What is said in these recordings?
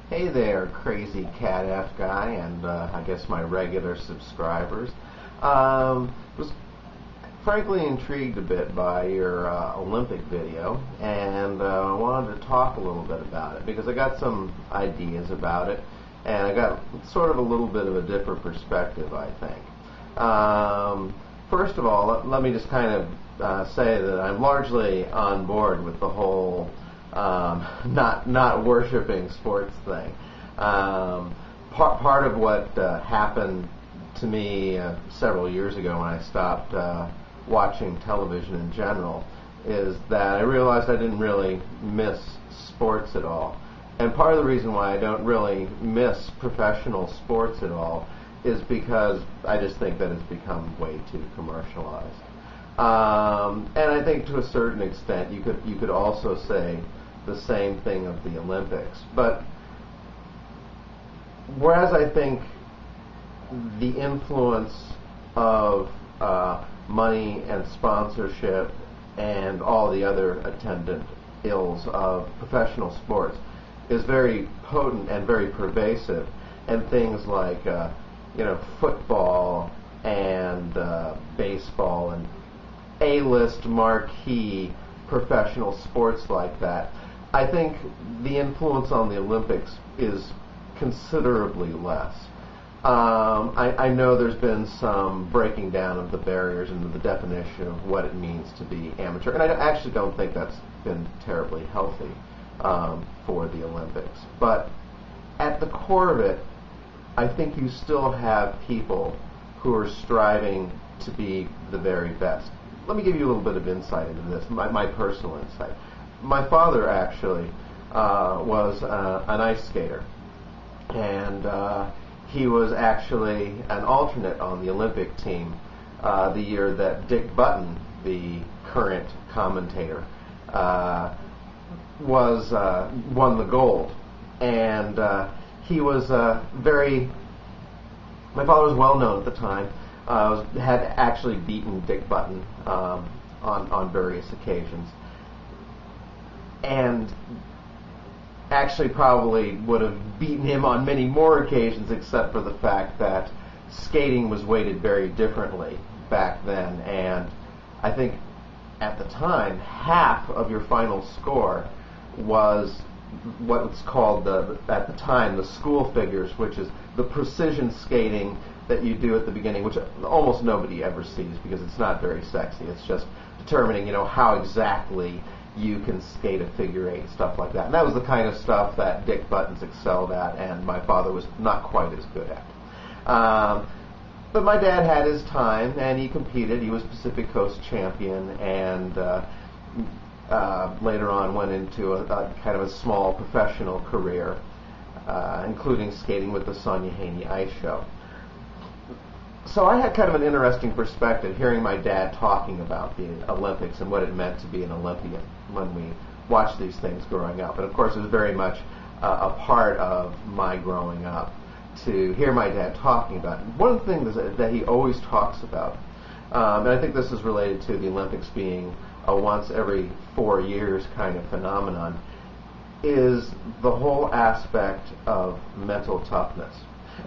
Hey there, crazy cat F guy, and I guess my regular subscribers. Was frankly intrigued a bit by your Olympic video, and wanted to talk a little bit about it because I got some ideas about it, and I got sort of a little bit of a different perspective, I think. First of all, let me just kind of say that I'm largely on board with the whole not worshiping sports thing. Part of what happened to me several years ago when I stopped watching television in general is that I realized I didn't really miss sports at all. And part of the reason why I don't really miss professional sports at all is because I just think that it's become way too commercialized. And I think to a certain extent you could also say the same thing of the Olympics. But whereas I think the influence of money and sponsorship and all the other attendant ills of professional sports is very potent and very pervasive, and things like football and baseball and A-list marquee professional sports like that, I think the influence on the Olympics is considerably less. I know there's been some breaking down of the barriers and the definition of what it means to be amateur, and I actually don't think that's been terribly healthy for the Olympics. But at the core of it, I think you still have people who are striving to be the very best. Let me give you a little bit of insight into this, my personal insight. My father actually was an ice skater, and he was actually an alternate on the Olympic team the year that Dick Button, the current commentator, won the gold. And he was my father was well known at the time, had actually beaten Dick Button on various occasions, and actually probably would have beaten him on many more occasions, except for the fact that skating was weighted very differently back then. And I think at the time, half of your final score was what was called, at the time, the school figures, which is the precision skating that you do at the beginning, which almost nobody ever sees because it's not very sexy. It's just determining, how exactly you can skate a figure eight, stuff like that. And that was the kind of stuff that Dick Buttons excelled at, and my father was not quite as good at. But my dad had his time, and he competed. He was Pacific Coast champion, and later on went into a kind of a small professional career, including skating with the Sonia Haney Ice Show. So I had kind of an interesting perspective hearing my dad talking about the Olympics and what it meant to be an Olympian when we watched these things growing up. And of course it was very much a part of my growing up to hear my dad talking about it. One of the things that he always talks about, and I think this is related to the Olympics being a once every 4 years kind of phenomenon, is the whole aspect of mental toughness.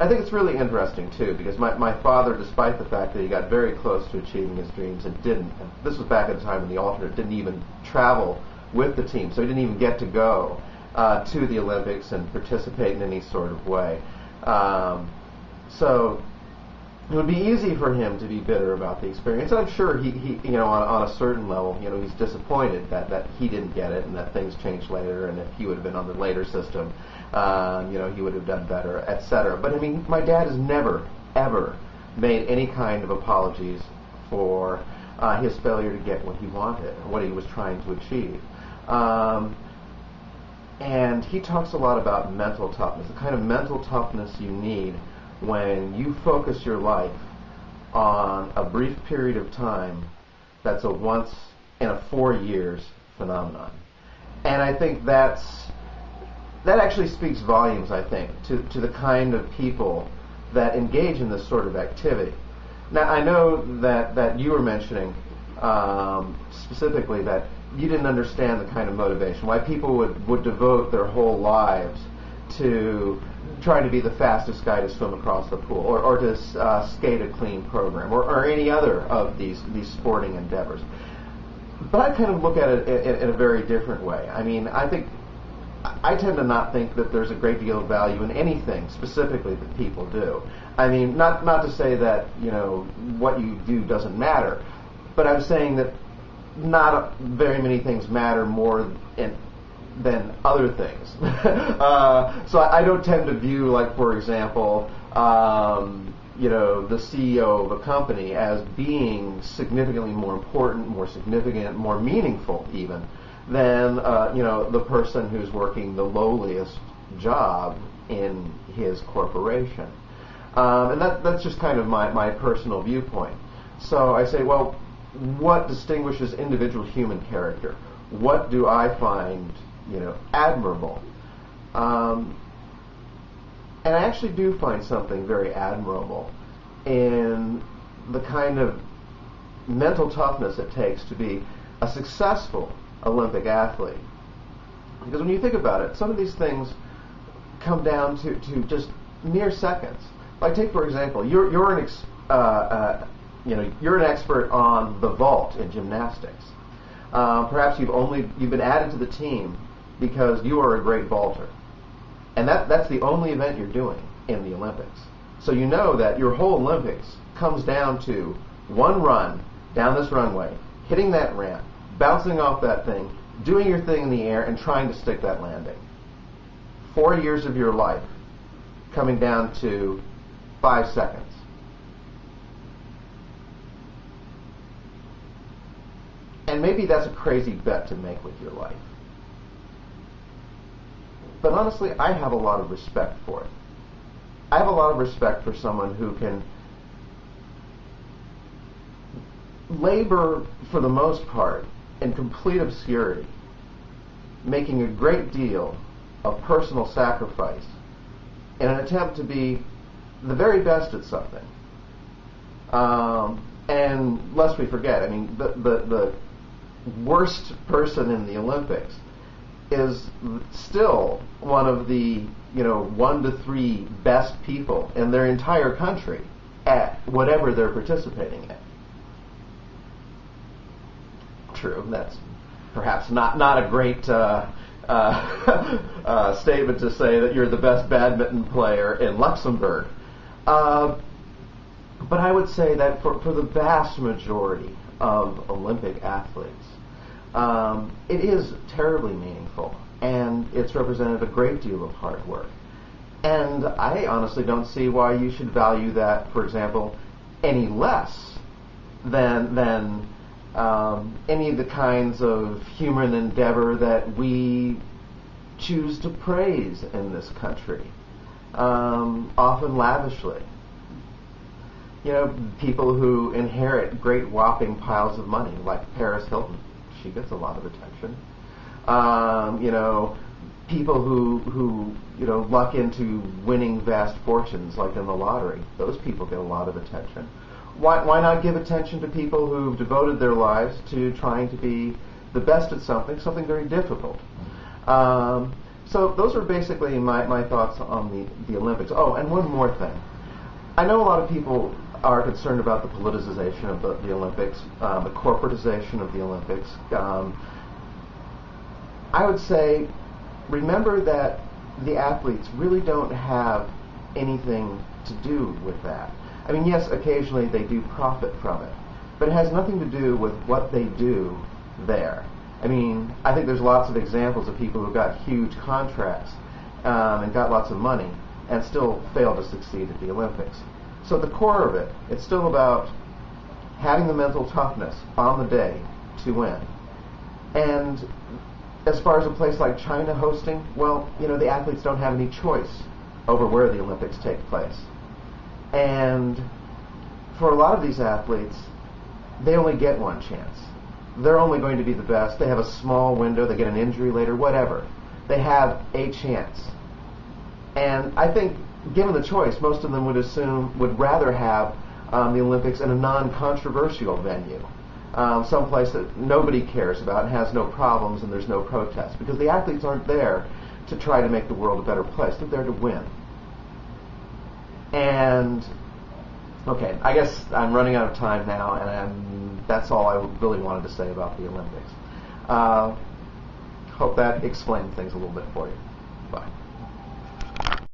I think it's really interesting, too, because my father, despite the fact that he got very close to achieving his dreams and didn't, and this was back at the time when the alternate didn't even travel with the team, so he didn't even get to go to the Olympics and participate in any sort of way. So it would be easy for him to be bitter about the experience. And I'm sure he on a certain level, he's disappointed that he didn't get it and that things changed later, and if he would have been on the later system, he would have done better, etc. But I mean, my dad has never, ever made any kind of apologies for his failure to get what he wanted, what he was trying to achieve. And he talks a lot about mental toughness, the kind of mental toughness you need when you focus your life on a brief period of time that's a once in a 4 years phenomenon. And I think that actually speaks volumes, I think, to the kind of people that engage in this sort of activity. Now, I know that you were mentioning specifically that you didn't understand the kind of motivation, why people would devote their whole lives to try to be the fastest guy to swim across the pool, or to skate a clean program, or any other of these sporting endeavors. But I kind of look at it in a very different way. I mean, I tend to not think that there's a great deal of value in anything specifically that people do. I mean, not to say that, you know, what you do doesn't matter, but I'm saying that not very many things matter more than other things. So I don't tend to view, like, for example, you know, the CEO of a company as being significantly more important, more significant, more meaningful even than you know, the person who's working the lowliest job in his corporation. And that's just kind of my personal viewpoint. So I say, well, what distinguishes individual human character? What do I find, you know, admirable? And I actually do find something very admirable in the kind of mental toughness it takes to be a successful Olympic athlete. Because when you think about it, some of these things come down to just mere seconds. Like, take for example, you're an expert on the vault in gymnastics. Perhaps you've been added to the team because you are a great vaulter, and that's the only event you're doing in the Olympics. So you know that your whole Olympics comes down to one run down this runway, hitting that ramp, bouncing off that thing, doing your thing in the air, and trying to stick that landing. 4 years of your life coming down to 5 seconds. And maybe that's a crazy bet to make with your life. But honestly, I have a lot of respect for it. I have a lot of respect for someone who can labor, for the most part, in complete obscurity, making a great deal of personal sacrifice in an attempt to be the very best at something. And lest we forget, I mean, the worst person in the Olympics is still one of the, 1 to 3 best people in their entire country at whatever they're participating in. True, that's perhaps not a great statement to say that you're the best badminton player in Luxembourg. But I would say that for the vast majority of Olympic athletes, it is terribly meaningful, and it's represented a great deal of hard work. And I honestly don't see why you should value that, for example, any less than any of the kinds of human endeavor that we choose to praise in this country, often lavishly. People who inherit great whopping piles of money, like Paris Hilton. She gets a lot of attention. People who luck into winning vast fortunes, like in the lottery. Those people get a lot of attention. Why not give attention to people who've devoted their lives to trying to be the best at something very difficult? So those are basically my thoughts on the Olympics. Oh, and one more thing. I know a lot of people are concerned about the politicization of the Olympics, the corporatization of the Olympics. I would say, remember that the athletes really don't have anything to do with that. I mean, yes, occasionally they do profit from it, but it has nothing to do with what they do there. I mean, I think there's lots of examples of people who got huge contracts and got lots of money and still failed to succeed at the Olympics. So at the core of it, it's still about having the mental toughness on the day to win. And as far as a place like China hosting, well, the athletes don't have any choice over where the Olympics take place. And for a lot of these athletes, they only get one chance. They're only going to be the best. They have a small window. They get an injury later, whatever. They have a chance. And I think, given the choice, most of them would rather have the Olympics in a non-controversial venue, someplace that nobody cares about and has no problems and there's no protests, because the athletes aren't there to try to make the world a better place. They're there to win. And okay, I guess I'm running out of time now, and that's all I really wanted to say about the Olympics. Hope that explained things a little bit for you.